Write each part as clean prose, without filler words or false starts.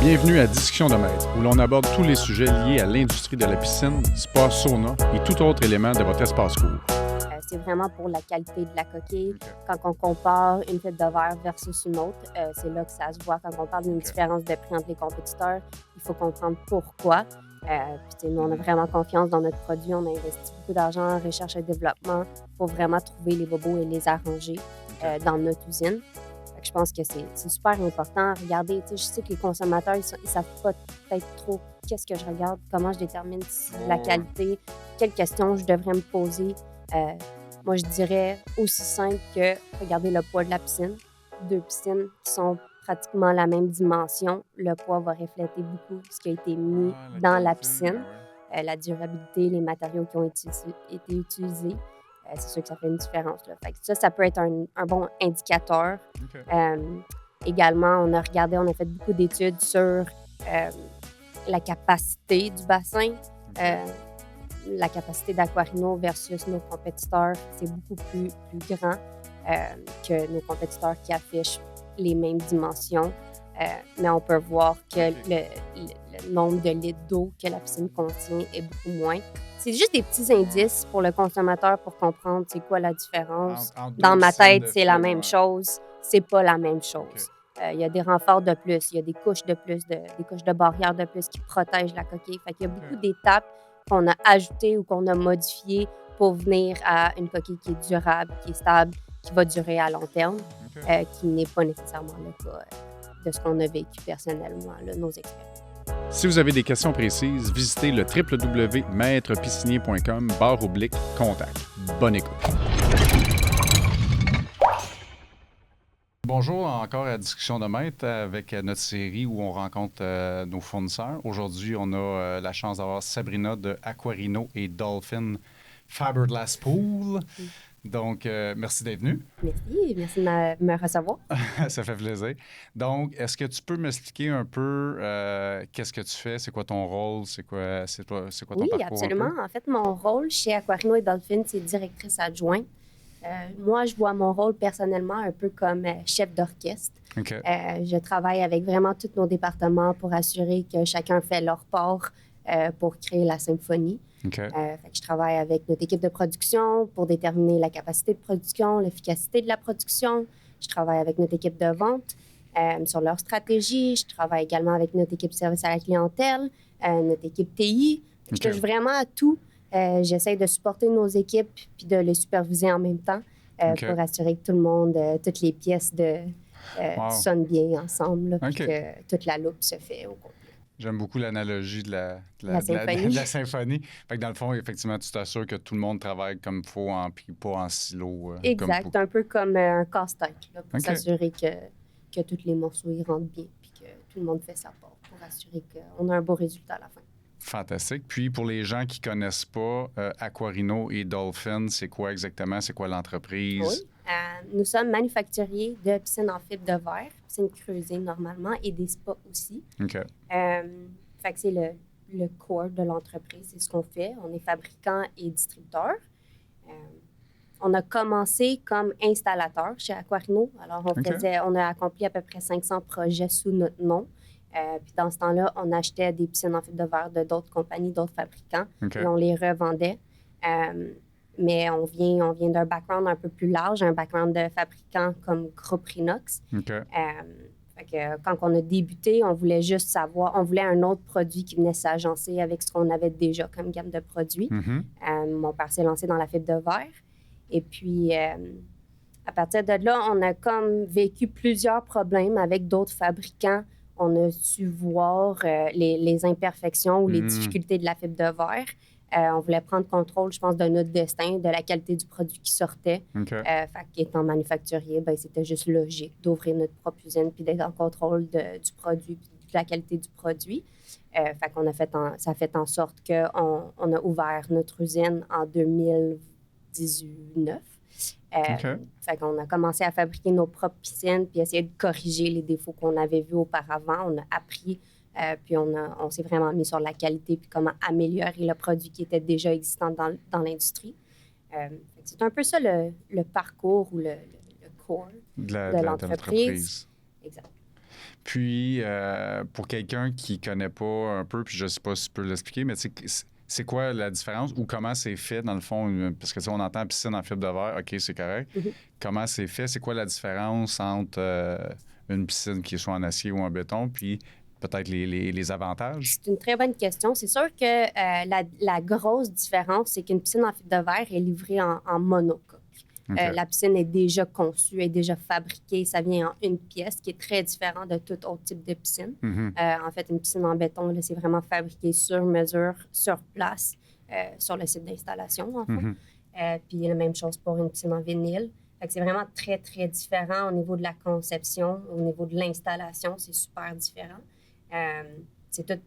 Bienvenue à Discussion de maître, où l'on aborde tous les sujets liés à l'industrie de la piscine, sport, sauna et tout autre élément de votre espace court. C'est vraiment pour la qualité de la coquille. Okay. Quand on compare une fibre de verre versus une autre, c'est là que ça se voit. Quand on parle d'une différence de prix entre les compétiteurs, il faut comprendre pourquoi. Puis, nous, on a vraiment confiance dans notre produit. On a investi beaucoup d'argent en recherche et développement pour vraiment trouver les bobos et les arranger dans notre usine. Je pense que c'est super important. Regardez, je sais que les consommateurs, ils savent pas peut-être trop qu'est-ce que je regarde, comment je détermine la qualité, quelles questions je devrais me poser. Moi, je dirais aussi simple que regarder le poids de la piscine. 2 piscines qui sont pratiquement la même dimension. Le poids va refléter beaucoup ce qui a été mis dans la piscine. La durabilité, les matériaux qui ont été utilisés. C'est sûr que ça fait une différence. Là. Fait que ça peut être un bon indicateur. Également, on a fait beaucoup d'études sur la capacité du bassin. La capacité d'Aquarino versus nos compétiteurs, c'est beaucoup plus grand que nos compétiteurs qui affichent les mêmes dimensions. Mais on peut voir que le nombre de litres d'eau que la piscine contient est beaucoup moins. C'est juste des petits indices pour le consommateur pour comprendre c'est quoi la différence. Dans ma tête, c'est la même chose. C'est pas la même chose. Il y a des renforts de plus, il y a des couches de plus, des couches de barrières de plus qui protègent la coquille. Fait qu'il y a beaucoup d'étapes qu'on a ajoutées ou qu'on a modifiées pour venir à une coquille qui est durable, qui est stable, qui va durer à long terme, qui n'est pas nécessairement le cas de ce qu'on a vécu personnellement, là, nos expériences. Si vous avez des questions précises, visitez le www.maîtrepiscinier.com/contact. Bonne écoute. Bonjour, encore à Discussion de maître avec notre série où on rencontre nos fournisseurs. Aujourd'hui, on a la chance d'avoir Sabrina de Aquarino et Dolphin Fiberglass Pool. Donc, merci d'être venue. Merci de me recevoir. Ça fait plaisir. Donc, est-ce que tu peux m'expliquer un peu qu'est-ce que tu fais? C'est quoi ton rôle? C'est quoi ton parcours? Oui, absolument. En fait, mon rôle chez Aquarino et Dolphin, c'est directrice adjointe. Moi, je vois mon rôle personnellement un peu comme chef d'orchestre. Okay. Je travaille avec vraiment tous nos départements pour assurer que chacun fait leur part pour créer la symphonie. Okay. Fait que je travaille avec notre équipe de production pour déterminer la capacité de production, l'efficacité de la production. Je travaille avec notre équipe de vente sur leur stratégie. Je travaille également avec notre équipe service à la clientèle, notre équipe TI. Je touche vraiment à tout. J'essaie de supporter nos équipes puis de les superviser en même temps pour assurer que tout le monde, toutes les pièces sonnent bien ensemble, là, puis que toute la loupe se fait au complet. J'aime beaucoup l'analogie de la symphonie. Fait que dans le fond, effectivement, tu t'assures que tout le monde travaille comme il faut, puis pas en silo. Exact, un peu comme un casse-tête, là, pour s'assurer que tous les morceaux y rentrent bien puis que tout le monde fait sa part pour assurer qu'on a un beau résultat à la fin. Fantastique. Puis, pour les gens qui ne connaissent pas Aquarino et Dolphin, c'est quoi exactement? C'est quoi l'entreprise? Oui. Nous sommes manufacturiers de piscines en fibre de verre, piscines creusées normalement et des spas aussi. OK. Fait que c'est le core de l'entreprise, c'est ce qu'on fait. On est fabricant et distributeur. On a commencé comme installateur chez Aquarino. Alors, on a accompli à peu près 500 projets sous notre nom. Puis dans ce temps-là, on achetait des piscines en fibre de verre de d'autres compagnies, d'autres fabricants, et on les revendait. Mais on vient d'un background un peu plus large, un background de fabricants comme Groupe Rinox. Fait que quand on a débuté, on voulait juste savoir, on voulait un autre produit qui venait s'agencer avec ce qu'on avait déjà comme gamme de produits. Mon père s'est lancé dans la fibre de verre. Et puis, à partir de là, on a comme vécu plusieurs problèmes avec d'autres fabricants. On a su voir les imperfections ou les difficultés de la fibre de verre. On voulait prendre contrôle, je pense, de notre destin, de la qualité du produit qui sortait. Fait qu'étant manufacturier, c'était juste logique d'ouvrir notre propre usine puis d'être en contrôle du produit puis de la qualité du produit. Fait qu'on a ça a fait en sorte qu'on a ouvert notre usine en 2019. Fait qu'on a commencé à fabriquer nos propres piscines puis essayer de corriger les défauts qu'on avait vus auparavant. On a appris, puis on s'est vraiment mis sur la qualité puis comment améliorer le produit qui était déjà existant dans l'industrie. C'est un peu ça le parcours ou le core de l'entreprise. Exact. Puis, pour quelqu'un qui ne connaît pas un peu, puis je ne sais pas si tu peux l'expliquer, mais c'est quoi la différence ou comment c'est fait, dans le fond? Parce que on entend piscine en fibre de verre, OK, c'est correct. Comment c'est fait? C'est quoi la différence entre une piscine qui est soit en acier ou en béton? Puis, peut-être les avantages? C'est une très bonne question. C'est sûr que la grosse différence, c'est qu'une piscine en fibre de verre est livrée en monocoque. Okay. La piscine est déjà conçue, est déjà fabriquée. Ça vient en une pièce, qui est très différent de tout autre type de piscine. En fait, une piscine en béton, là, c'est vraiment fabriqué sur mesure, sur place, sur le site d'installation, en fait. Puis la même chose pour une piscine en vinyle. Fait que c'est vraiment très, très différent au niveau de la conception, au niveau de l'installation, c'est super différent. C'est tout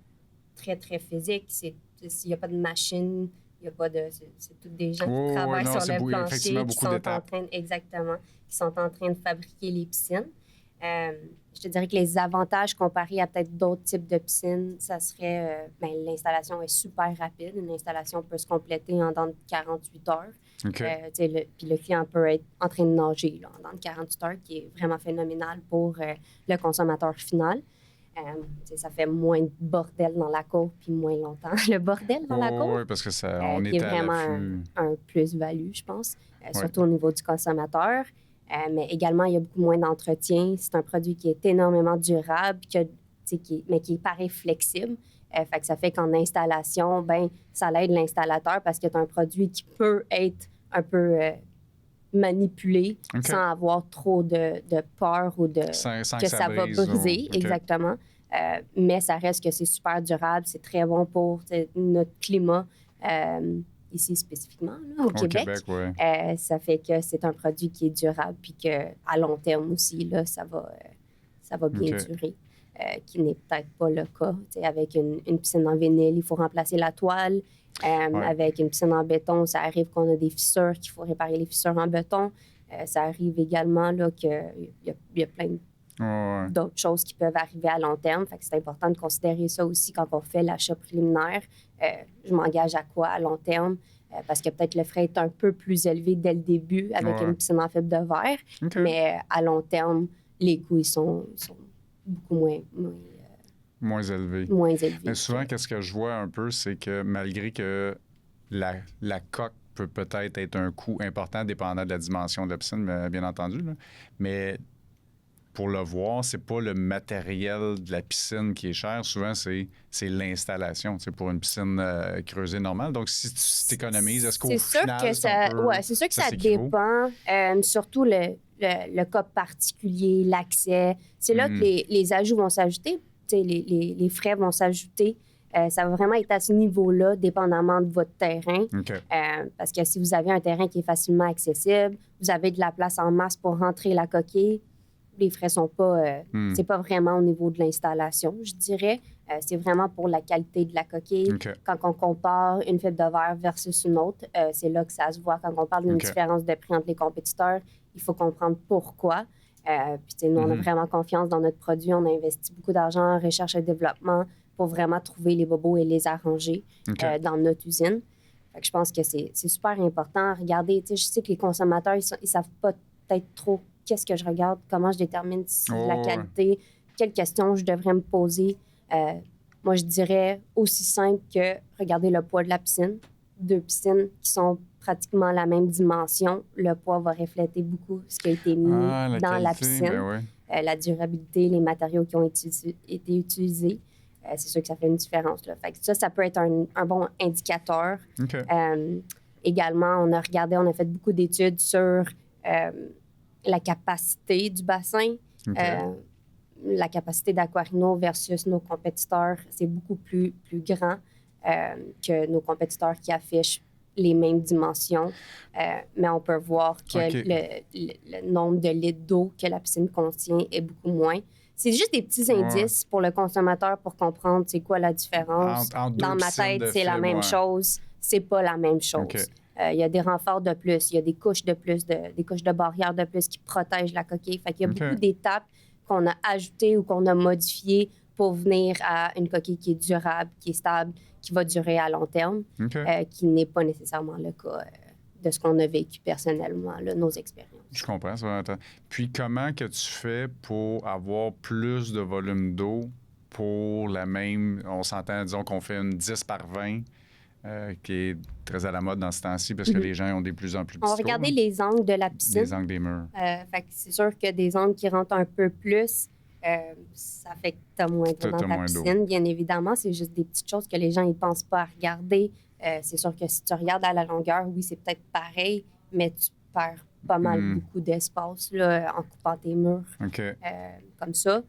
très, très physique. Il n'y a pas de machine. Il y a pas de... C'est tous des gens qui travaillent sur le plancher, qui sont en train de fabriquer les piscines. Je te dirais que les avantages comparés à peut-être d'autres types de piscines, ça serait... l'installation est super rapide. Une installation peut se compléter en dans 48 heures. Okay. Puis le client peut être en train de nager là, dans 48 heures, qui est vraiment phénoménal pour le consommateur final. Ça fait moins de bordel dans la cour puis moins longtemps. Le bordel dans la cour, oui, parce que on est à vraiment un plus-value, je pense, surtout au niveau du consommateur. Mais également, il y a beaucoup moins d'entretien. C'est un produit qui est énormément durable, mais qui est pareil flexible. Fait que ça fait qu'en installation, ça l'aide l'installateur parce que c'est un produit qui peut être un peu manipulé sans avoir trop de peur ou que ça va briser. Exactement. Mais ça reste que c'est super durable, c'est très bon pour notre climat, ici spécifiquement, là, au Québec. Ça fait que c'est un produit qui est durable puis qu'à long terme aussi, là, ça va bien durer. Qui n'est peut-être pas le cas. Avec une piscine en vinyle, il faut remplacer la toile. Avec une piscine en béton, ça arrive qu'on a des fissures, qu'il faut réparer les fissures en béton. Ça arrive également qu'il y a plein d'autres choses qui peuvent arriver à long terme. Fait que c'est important de considérer ça aussi quand on fait l'achat préliminaire. Je m'engage à quoi à long terme? Parce que peut-être le frais est un peu plus élevé dès le début avec une piscine en fibre de verre. Mais à long terme, les coûts ils sont beaucoup moins élevés. Mais souvent, qu'est-ce que je vois un peu, c'est que malgré que la coque peut peut-être être un coût important dépendant de la dimension de la piscine, bien entendu, là, mais pour le voir, c'est pas le matériel de la piscine qui est cher. Souvent, c'est l'installation, pour une piscine creusée normale. Donc, si tu t'économises, est-ce qu'au final, c'est sûr que ça dépend. Surtout le cas particulier, l'accès. C'est là que les ajouts vont s'ajouter. Les frais vont s'ajouter. Ça va vraiment être à ce niveau-là, dépendamment de votre terrain. Parce que si vous avez un terrain qui est facilement accessible, vous avez de la place en masse pour rentrer la coquille, les frais sont pas... c'est pas vraiment au niveau de l'installation, je dirais. C'est vraiment pour la qualité de la coquille. Quand on compare une fibre de verre versus une autre, c'est là que ça se voit. Quand on parle d'une différence de prix entre les compétiteurs, il faut comprendre pourquoi. Puis, nous, on a vraiment confiance dans notre produit. On a investi beaucoup d'argent en recherche et développement pour vraiment trouver les bobos et les arranger dans notre usine. Fait que je pense que c'est super important. Regardez, je sais que les consommateurs, ils savent pas peut-être trop qu'est-ce que je regarde, comment je détermine si la qualité, quelles questions je devrais me poser. Moi, je dirais aussi simple que regarder le poids de la piscine. 2 piscines qui sont pratiquement la même dimension, le poids va refléter beaucoup ce qui a été mis dans la piscine. La durabilité, les matériaux qui ont été utilisés. C'est sûr que ça fait une différence. Là. Fait que ça peut être un bon indicateur. Également, on a fait beaucoup d'études sur la capacité du bassin. La capacité d'Aquarino versus nos compétiteurs, c'est beaucoup plus grand que nos compétiteurs qui affichent les mêmes dimensions. Mais on peut voir que le nombre de litres d'eau que la piscine contient est beaucoup moins. C'est juste des petits indices pour le consommateur pour comprendre c'est quoi la différence. Dans ma tête, c'est la même chose. C'est pas la même chose. Il y a des renforts de plus, il y a des couches de plus, des couches de barrières de plus qui protègent la coquille. Fait qu'il y a beaucoup d'étapes qu'on a ajoutées ou qu'on a modifiées pour venir à une coquille qui est durable, qui est stable, qui va durer à long terme, qui n'est pas nécessairement le cas de ce qu'on a vécu personnellement, là, nos expériences. Je comprends, c'est vraiment intéressant. Puis comment que tu fais pour avoir plus de volume d'eau pour la même... On s'entend, disons qu'on fait une 10 par 20, qui est très à la mode dans ce temps-ci, parce que les gens ont de plus en plus petits On va regarder les angles de la piscine. Les angles des murs. Fait que c'est sûr que des angles qui rentrent un peu plus, ça fait que tu as moins d'eau dans ta piscine. Bien évidemment, c'est juste des petites choses que les gens ne pensent pas à regarder. C'est sûr que si tu regardes à la longueur, oui, c'est peut-être pareil, mais tu perds pas mal beaucoup d'espace là, en coupant tes murs comme ça.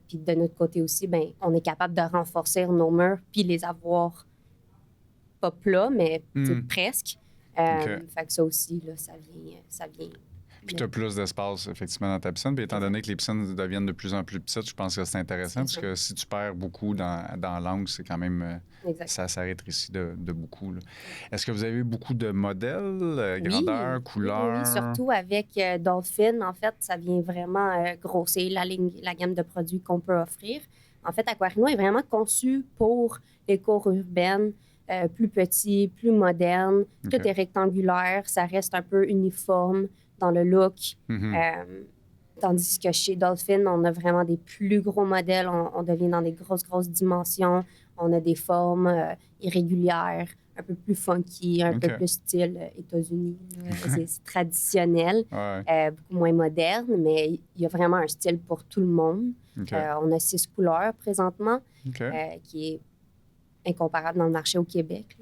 Puis de notre côté aussi, ben, on est capable de renforcer nos murs puis les avoir pas plats, mais presque. Fait que ça aussi, là, ça vient. Puis tu as plus d'espace, effectivement, dans ta piscine. Puis étant donné que les piscines deviennent de plus en plus petites, je pense que c'est intéressant parce que si tu perds beaucoup dans l'angle, c'est quand même... ça rétrécit de beaucoup. Là. Est-ce que vous avez beaucoup de modèles, grandeur, couleur? Oui, surtout avec Dolphin. En fait, ça vient vraiment grossir la gamme de produits qu'on peut offrir. En fait, Aquarino est vraiment conçu pour les cours urbaines, plus petits, plus modernes. Tout est rectangulaire, ça reste un peu uniforme dans le look. Tandis que chez Dolphin, on a vraiment des plus gros modèles. On devient dans des grosses dimensions. On a des formes irrégulières, un peu plus funky, un peu plus style États-Unis. C'est traditionnel, beaucoup moins moderne, mais il y a vraiment un style pour tout le monde. On a 6 couleurs présentement, qui est incomparable dans le marché au Québec.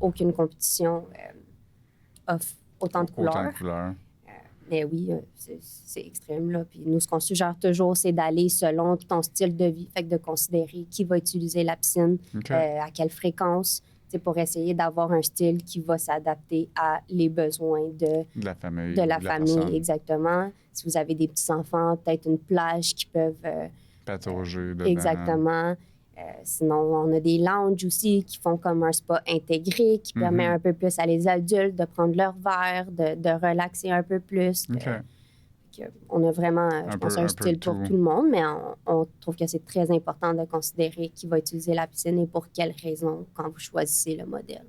Aucune compétition offre autant de couleurs. Mais oui, c'est extrême, là. Puis nous, ce qu'on suggère toujours, c'est d'aller selon ton style de vie. Fait que de considérer qui va utiliser la piscine, à quelle fréquence, pour essayer d'avoir un style qui va s'adapter à les besoins de la famille, exactement. Si vous avez des petits-enfants, peut-être une plage qui peuvent... patauger dedans. Exactement. Sinon, on a des lounges aussi qui font comme un spa intégré, qui permet un peu plus à les adultes de prendre leur verre, de relaxer un peu plus. On a vraiment, je pense, un style pour tout le monde, mais on trouve que c'est très important de considérer qui va utiliser la piscine et pour quelles raisons quand vous choisissez le modèle.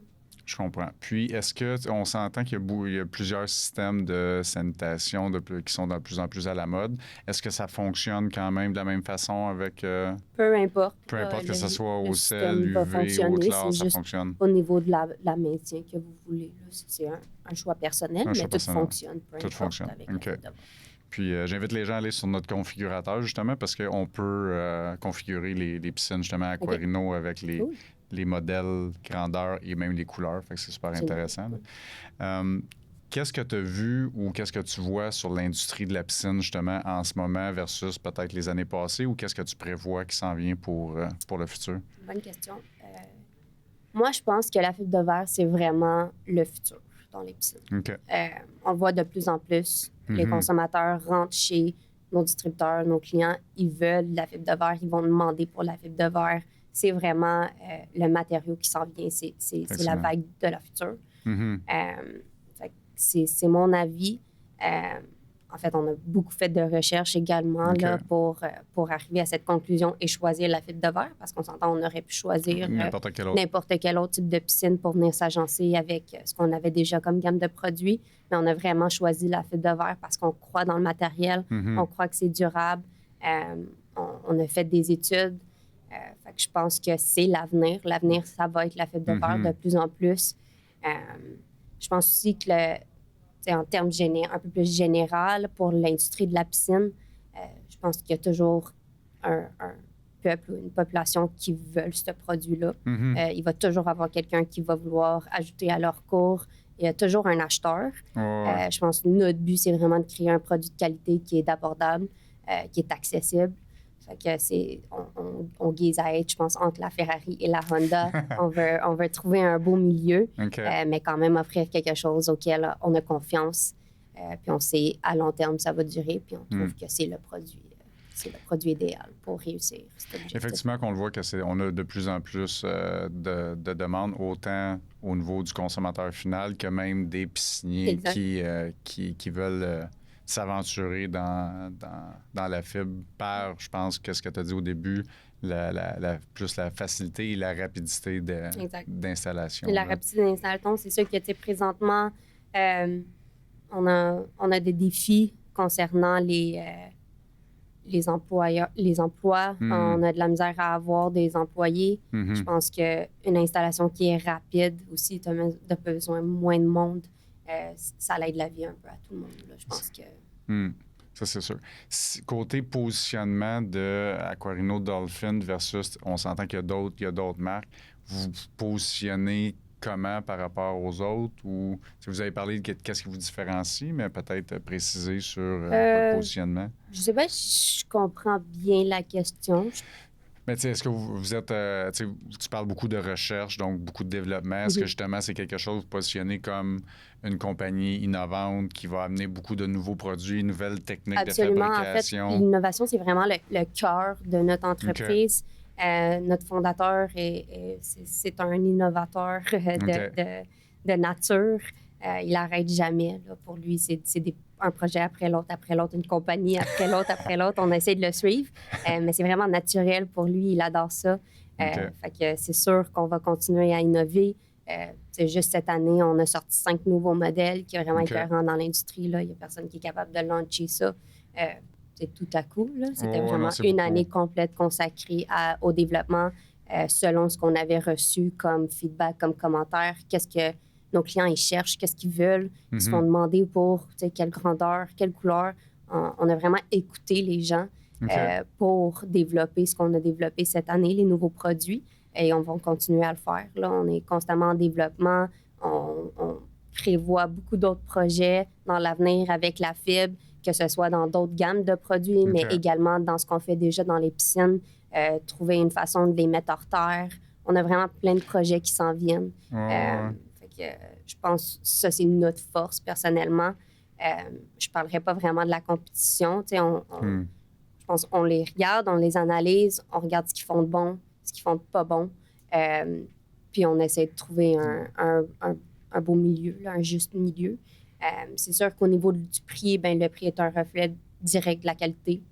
Je comprends. Puis, est-ce qu'on s'entend qu'il y a plusieurs systèmes de sanitation qui sont de plus en plus à la mode? Est-ce que ça fonctionne quand même de la même façon avec... Peu importe. Peu importe que ce soit au sel, UV ou au clair, ça fonctionne. Au niveau de la maintien que vous voulez. C'est un choix personnel, mais tout fonctionne. Tout fonctionne. OK. Puis, j'invite les gens à aller sur notre configurateur, justement, parce qu'on peut configurer les piscines, justement, Aquarino avec les modèles, grandeur et même les couleurs. Fait que c'est super intéressant. Qu'est-ce que tu as vu ou qu'est-ce que tu vois sur l'industrie de la piscine, justement, en ce moment versus peut-être les années passées, ou qu'est-ce que tu prévois qui s'en vient pour le futur? Bonne question. Moi, je pense que la fibre de verre, c'est vraiment le futur dans les piscines. On le voit de plus en plus. Les consommateurs rentrent chez nos distributeurs, nos clients, ils veulent de la fibre de verre, ils vont demander pour la fibre de verre. C'est vraiment le matériau qui s'en vient. C'est la vague de la future. C'est mon avis. En fait, on a beaucoup fait de recherches également là, pour arriver à cette conclusion et choisir la fibre de verre, parce qu'on s'entend, on aurait pu choisir n'importe quel autre type de piscine pour venir s'agencer avec ce qu'on avait déjà comme gamme de produits. Mais on a vraiment choisi la fibre de verre parce qu'on croit dans le matériel, on croit que c'est durable. On a fait des études. Fait que je pense que c'est l'avenir. L'avenir, ça va être la fibre de verre de plus en plus. Je pense aussi que, en termes un peu plus général, pour l'industrie de la piscine, je pense qu'il y a toujours un peuple ou une population qui veulent ce produit-là. Il va toujours avoir quelqu'un qui va vouloir ajouter à leur cours. Il y a toujours un acheteur. Je pense que notre but, c'est vraiment de créer un produit de qualité qui est abordable, qui est accessible. Fait que on guise à être, je pense, entre la Ferrari et la Honda. on veut trouver un beau milieu, mais quand même offrir quelque chose auquel on a confiance. Puis on sait à long terme ça va durer, puis on trouve que c'est le produit idéal pour réussir cet objectif. Effectivement, qu'on le voit on a de plus en plus de demandes, autant au niveau du consommateur final que même des pisciniers qui veulent s'aventurer dans la fibre par, je pense, qu'est-ce que tu as dit au début, plus la facilité et la rapidité d'installation. La rapidité d'installation, c'est sûr que, tu sais, présentement, on a des défis concernant les emplois. On a de la misère à avoir des employés. Je pense qu'une installation qui est rapide aussi, tu as besoin moins de monde. Ça aide la vie un peu à tout le monde. Là. Je pense que... Ça, c'est sûr. Côté positionnement de Aquarino Dolphin versus, on s'entend qu'il y a d'autres marques, vous positionnez comment par rapport aux autres? Ou si vous avez parlé de qu'est-ce qui vous différencie, mais peut-être préciser sur le positionnement? Je ne sais pas si je comprends bien la question. Mais tu sais, est-ce que vous êtes... tu parles beaucoup de recherche, donc beaucoup de développement. Est-ce que justement, c'est quelque chose vous positionnez comme une compagnie innovante qui va amener beaucoup de nouveaux produits, nouvelles techniques de fabrication? En fait, l'innovation, c'est vraiment le cœur de notre entreprise. Notre fondateur, c'est un innovateur de nature. Il n'arrête jamais. Là. Pour lui, c'est un projet après l'autre, une compagnie après l'autre. On essaie de le suivre, mais c'est vraiment naturel pour lui. Il adore ça. Fait que c'est sûr qu'on va continuer à innover. Juste cette année, on a sorti 5 nouveaux modèles qui sont vraiment écœurants dans l'industrie. Là. Il n'y a personne qui est capable de lancer ça. C'est tout à coup. Là. C'était vraiment une année complète consacrée au développement selon ce qu'on avait reçu comme feedback, comme commentaire. Qu'est-ce que nos clients ils cherchent, qu'est-ce qu'ils veulent. Ils se font demander pour quelle grandeur, quelle couleur. On a vraiment écouté les gens pour développer ce qu'on a développé cette année, les nouveaux produits. Et on va continuer à le faire. Là, on est constamment en développement. On prévoit beaucoup d'autres projets dans l'avenir avec la fibre, que ce soit dans d'autres gammes de produits, mais également dans ce qu'on fait déjà dans les piscines, trouver une façon de les mettre hors terre. On a vraiment plein de projets qui s'en viennent. Je pense que ça, c'est notre force, personnellement. Je ne parlerai pas vraiment de la compétition. Je pense qu'on les regarde, on les analyse, on regarde ce qu'ils font de bon, ce qu'ils font de pas bon. Puis on essaie de trouver un beau milieu, là, un juste milieu. C'est sûr qu'au niveau du prix, le prix est un reflet direct de la qualité,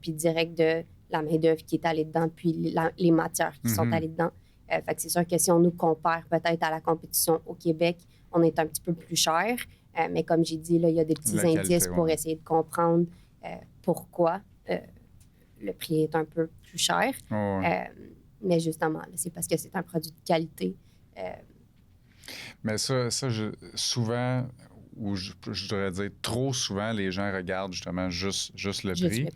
puis direct de la main-d'œuvre qui est allée dedans, puis les matières qui sont allées dedans. Fait que c'est sûr que si on nous compare peut-être à la compétition au Québec, on est un petit peu plus cher. Mais comme j'ai dit, là, il y a des petits indices pour essayer de comprendre pourquoi le prix est un peu plus cher. Mais justement, là, c'est parce que c'est un produit de qualité. Mais ça souvent, ou je devrais dire trop souvent, les gens regardent justement juste le prix.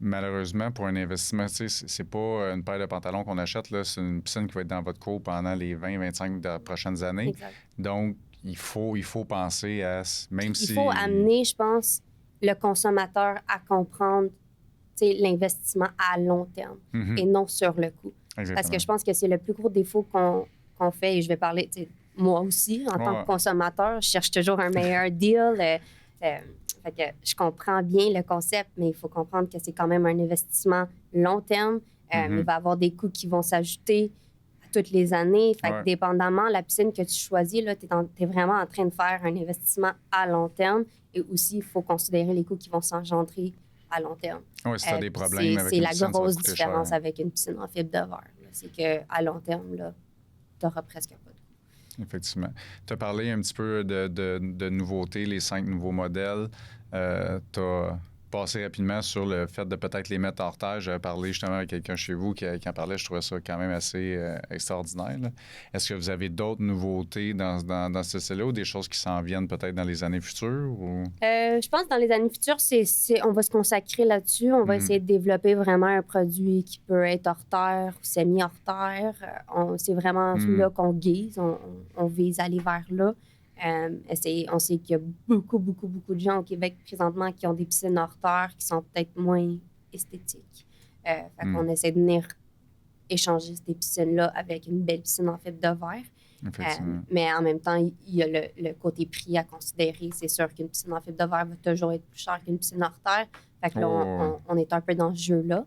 Malheureusement, pour un investissement, c'est pas une paire de pantalons qu'on achète, là, c'est une piscine qui va être dans votre cour pendant les 20-25 prochaines années. Exact. Donc, il faut penser à... Il faut amener, je pense, le consommateur à comprendre l'investissement à long terme et non sur le coup. Exactement. Parce que je pense que c'est le plus gros défaut qu'on fait, et je vais parler, moi aussi, en tant que consommateur, je cherche toujours un meilleur deal. Fait que je comprends bien le concept, mais il faut comprendre que c'est quand même un investissement long terme. Il va y avoir des coûts qui vont s'ajouter toutes les années. Fait que dépendamment de la piscine que tu choisis, tu es vraiment en train de faire un investissement à long terme. Et aussi, il faut considérer les coûts qui vont s'engendrer à long terme. Oui, si tu as des problèmes avec une piscine, c'est la grosse différence cher. avec une piscine en fibre de verre. C'est qu'à long terme, tu n'auras presque pas de coûts. Effectivement. Tu as parlé un petit peu de nouveautés, les 5 nouveaux modèles. Tu as passé rapidement sur le fait de peut-être les mettre hors terre. J'avais parlé justement avec quelqu'un chez vous qui en parlait. Je trouvais ça quand même assez extraordinaire. Là. Est-ce que vous avez d'autres nouveautés dans ce style-là ou des choses qui s'en viennent peut-être dans les années futures? Ou... je pense que dans les années futures, on va se consacrer là-dessus. On va essayer de développer vraiment un produit qui peut être hors terre ou semi-hors terre. C'est vraiment là qu'on guise. On vise à aller vers là. On sait qu'il y a beaucoup de gens au Québec présentement qui ont des piscines hors terre qui sont peut-être moins esthétiques. Fait qu'on essaie de venir échanger ces piscines-là avec une belle piscine en fibre de verre. Mais en même temps, il y a le côté prix à considérer. C'est sûr qu'une piscine en fibre de verre va toujours être plus chère qu'une piscine hors terre. Fait que là, on est un peu dans ce jeu-là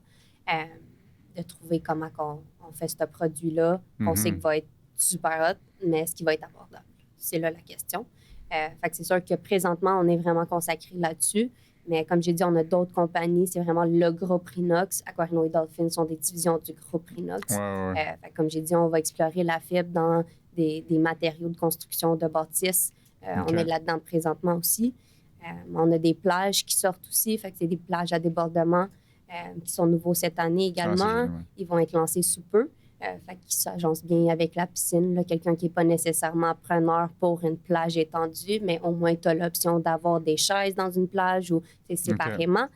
de trouver comment on fait ce produit-là. On sait qu'il va être super hot, mais est-ce qu'il va être abordable? C'est là la question. Fait que c'est sûr que présentement, on est vraiment consacré là-dessus. Mais comme j'ai dit, on a d'autres compagnies. C'est vraiment le groupe Rinox. Aquarino et Dolphin sont des divisions du groupe Rinox. Ouais. Comme j'ai dit, on va explorer la fibre dans des matériaux de construction de bâtisses. On est là-dedans présentement aussi. On a des plages qui sortent aussi. Fait que c'est des plages à débordement qui sont nouveaux cette année également. Ils vont être lancés sous peu. Fait qu'ils s'agencent bien avec la piscine. Là, quelqu'un qui n'est pas nécessairement preneur pour une plage étendue, mais au moins tu as l'option d'avoir des chaises dans une plage ou séparément,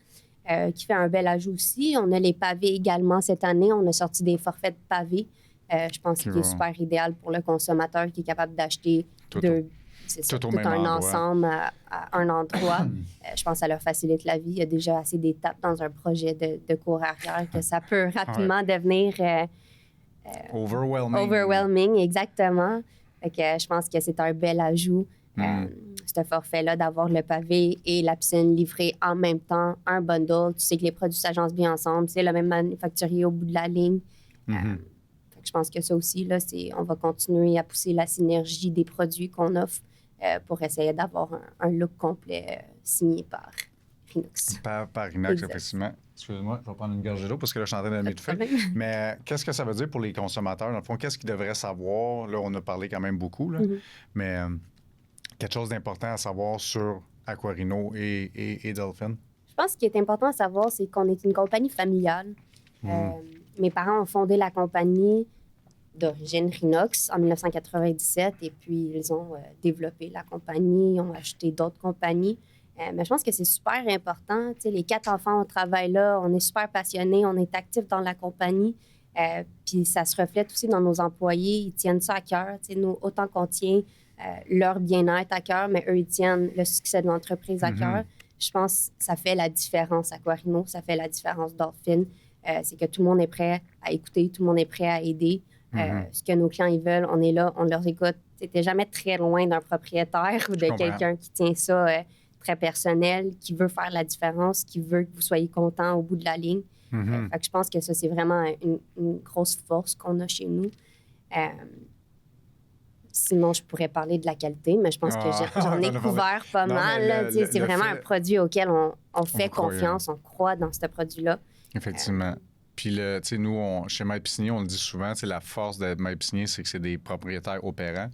qui fait un bel ajout aussi. On a les pavés également cette année. On a sorti des forfaits de pavés. Je pense qu'il est super idéal pour le consommateur qui est capable d'acheter tout un ensemble à un endroit. Je pense que ça leur facilite la vie. Il y a déjà assez d'étapes dans un projet de cour arrière que ça peut rapidement devenir... Overwhelming, exactement. Fait que, je pense que c'est un bel ajout, ce forfait-là, d'avoir le pavé et la piscine livrés en même temps, un bundle. Tu sais que les produits s'agencent bien ensemble. C'est le même manufacturier au bout de la ligne. Fait que je pense que ça aussi, là, on va continuer à pousser la synergie des produits qu'on offre pour essayer d'avoir un look complet signé par Rinox. Par Rinox, effectivement. Excuse-moi, je vais prendre une gorgée d'eau parce que là, je suis en train de m'étouffer. Mais qu'est-ce que ça veut dire pour les consommateurs? Dans le fond, qu'est-ce qu'ils devraient savoir? Là, on a parlé quand même beaucoup, là, mais quelque chose d'important à savoir sur Aquarino et Dolphin? Je pense qu'il est important à savoir, c'est qu'on est une compagnie familiale. Mes parents ont fondé la compagnie d'origine Rinox en 1997 et puis ils ont développé la compagnie, ils ont acheté d'autres compagnies. Mais je pense que c'est super important. Tu sais, les 4 enfants, on travaille là, on est super passionnés, on est actifs dans la compagnie. Puis ça se reflète aussi dans nos employés. Ils tiennent ça à cœur. Tu sais, nous, autant qu'on tient leur bien-être à cœur, mais eux, ils tiennent le succès de l'entreprise à cœur. Je pense que ça fait la différence Aquarino, ça fait la différence Dolphin. C'est que tout le monde est prêt à écouter, tout le monde est prêt à aider. Ce que nos clients ils veulent, on est là, on leur écoute. Tu n'es jamais très loin d'un propriétaire ou de quelqu'un qui tient ça... très personnel, qui veut faire la différence, qui veut que vous soyez content au bout de la ligne. Fait que je pense que ça, c'est vraiment une grosse force qu'on a chez nous. Sinon, je pourrais parler de la qualité, mais je pense que j'en ai couvert pas mal. C'est vraiment un produit auquel on fait confiance, on croit dans ce produit-là. Effectivement. Puis, nous, chez Maître Piscinier, on le dit souvent, la force de Maître Piscinier, c'est que c'est des propriétaires opérants.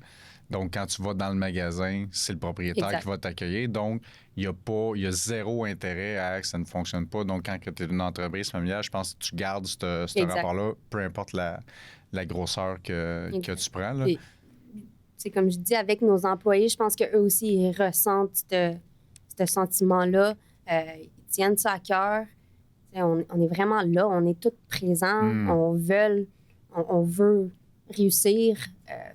Donc, quand tu vas dans le magasin, c'est le propriétaire qui va t'accueillir. Donc, il y a zéro intérêt à que ça ne fonctionne pas. Donc, quand tu es une entreprise familiale, je pense que tu gardes ce rapport-là, peu importe la grosseur que tu prends. Là. C'est comme je dis, avec nos employés, je pense qu'eux aussi, ils ressentent ce sentiment-là. Ils tiennent ça à cœur. On est vraiment là, on est tous présents. On veut réussir.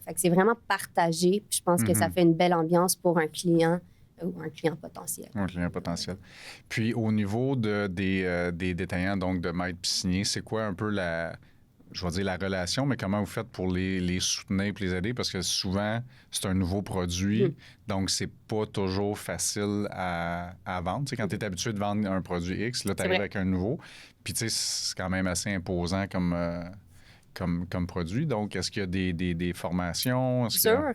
Fait que c'est vraiment partagé. Puis je pense que ça fait une belle ambiance pour un client ou un client potentiel. Un client potentiel. Puis au niveau des détaillants, donc de Maître Piscinier, c'est quoi un peu la relation, mais comment vous faites pour les soutenir et les aider? Parce que souvent, c'est un nouveau produit, donc c'est pas toujours facile à vendre. Tu sais, quand tu es habitué de vendre un produit X, là, tu arrives avec un nouveau. Puis tu sais, c'est quand même assez imposant comme produit. Donc, est-ce qu'il y a des formations? Sûr.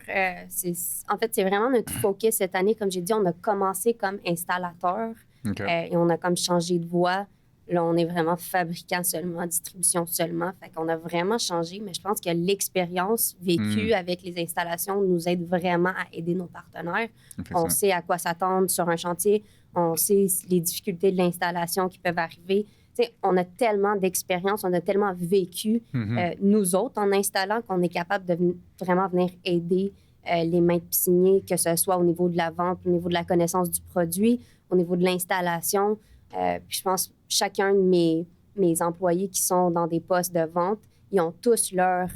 En fait, c'est vraiment notre focus cette année. Comme j'ai dit, on a commencé comme installateur et on a comme changé de voie. Là, on est vraiment fabricant seulement, distribution seulement. Fait qu'on a vraiment changé, mais je pense que l'expérience vécue avec les installations nous aide vraiment à aider nos partenaires. On sait à quoi s'attendre sur un chantier. On sait les difficultés de l'installation qui peuvent arriver. T'sais, on a tellement d'expérience, on a tellement vécu, nous autres, en installant, qu'on est capable de vraiment venir aider les maîtres pisciniers, que ce soit au niveau de la vente, au niveau de la connaissance du produit, au niveau de l'installation. Puis je pense que chacun de mes employés qui sont dans des postes de vente, ils ont tous leur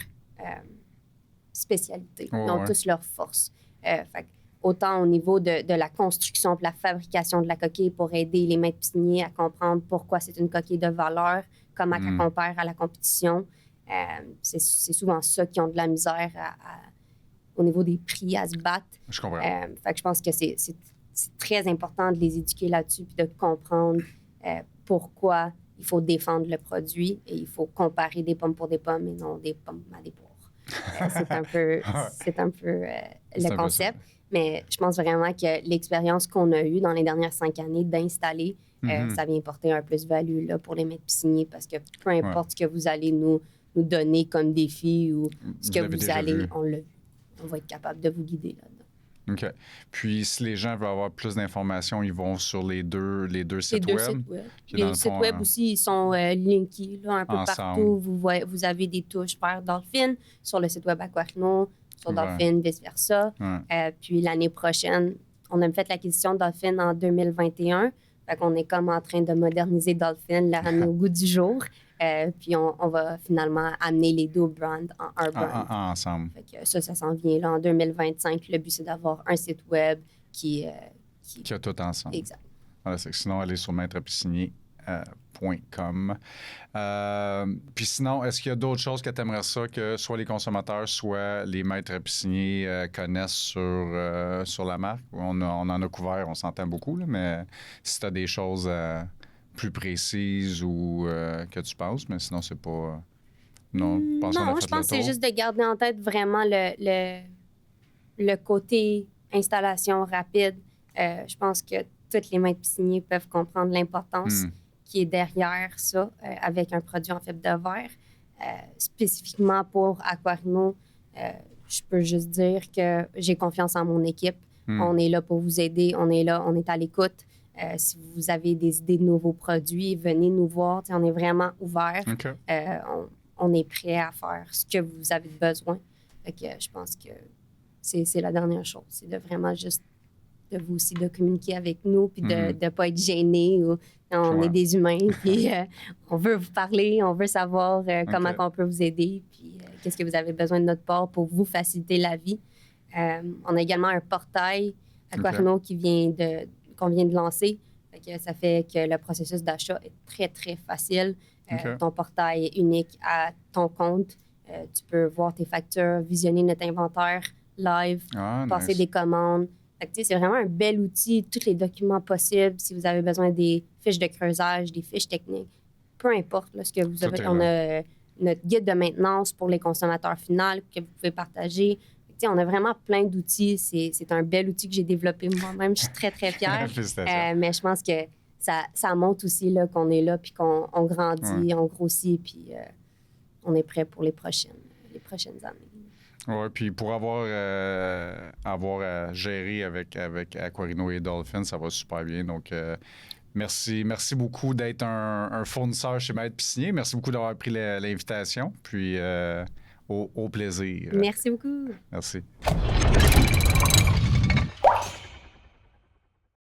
spécialité, ils ont tous leur force. Fait autant au niveau de la construction et la fabrication de la coquille pour aider les maîtres pisciniers à comprendre pourquoi c'est une coquille de valeur, comment elle compare à la compétition. C'est souvent ça qui ont de la misère au niveau des prix à se battre. Je comprends. Fait que je pense que c'est très important de les éduquer là-dessus puis de comprendre pourquoi il faut défendre le produit et il faut comparer des pommes pour des pommes et non des pommes à des poires. C'est un peu le concept. Mais je pense vraiment que l'expérience qu'on a eue dans les dernières 5 années d'installer, ça vient porter un plus-value là, pour les maîtres pisciniers parce que peu importe ce que vous allez nous donner comme défi ou ce que vous allez, on l'a vu. On va être capable de vous guider là-dedans. OK. Puis, si les gens veulent avoir plus d'informations, ils vont sur les deux sites Les deux web. sites web. Les sites web aussi, ils sont linkés là, un peu partout. Vous avez des touches vers Dolphin sur le site web Aquarino, sur Dolphin, vice-versa. Puis l'année prochaine, on a fait l'acquisition de Dolphin en 2021. Fait qu'on est comme en train de moderniser Dolphin, la ramener au goût du jour. Puis on va finalement amener les deux brands en un brand. Ensemble. Fait que ça s'en vient là en 2025. Le but, c'est d'avoir un site web qui a tout ensemble. Exact. Voilà, sinon, allez sur maîtrepiscinier.com. Puis sinon, est-ce qu'il y a d'autres choses que tu aimerais ça que soit les consommateurs, soit les maîtres pisciniers connaissent sur la marque? On en a couvert, on s'entend beaucoup, là, mais si tu as des choses plus précises ou que tu penses, mais sinon, c'est pas... Non, je pense que c'est juste de garder en tête vraiment le côté installation rapide. Je pense que tous les maîtres pisciniers peuvent comprendre l'importance qui est derrière ça avec un produit en fibre de verre. Spécifiquement pour Aquarino, je peux juste dire que j'ai confiance en mon équipe. On est là pour vous aider. On est là, on est à l'écoute. Si vous avez des idées de nouveaux produits, venez nous voir. On est vraiment ouverts. Okay. On est prêt à faire ce que vous avez besoin. Fait que je pense que c'est la dernière chose. C'est de vraiment juste de vous aussi de communiquer avec nous puis de ne pas être gêné. On est des humains puis on veut vous parler, on veut savoir comment on peut vous aider puis qu'est-ce que vous avez besoin de notre part pour vous faciliter la vie. On a également un portail Aquarino qu'on vient de lancer. Fait que ça fait que le processus d'achat est très, très facile. Ton portail est unique à ton compte. Tu peux voir tes factures, visionner notre inventaire live, passer des commandes. Fait que, c'est vraiment un bel outil, tous les documents possibles. Si vous avez besoin des fiches de creusage, des fiches techniques, peu importe là, ce que vous avez. On a notre guide de maintenance pour les consommateurs finaux que vous pouvez partager. On a vraiment plein d'outils. C'est un bel outil que j'ai développé moi-même. Je suis très, très fière. Mais je pense que ça montre aussi là, qu'on est là, puis qu'on grandit, on grossit, puis on est prêt pour les prochaines années. Oui, puis pour avoir géré avec Aquarino et Dolphin, ça va super bien. Donc, merci beaucoup d'être un fournisseur chez Maître Piscinier. Merci beaucoup d'avoir pris l'invitation. Puis, au plaisir. Merci beaucoup. Merci.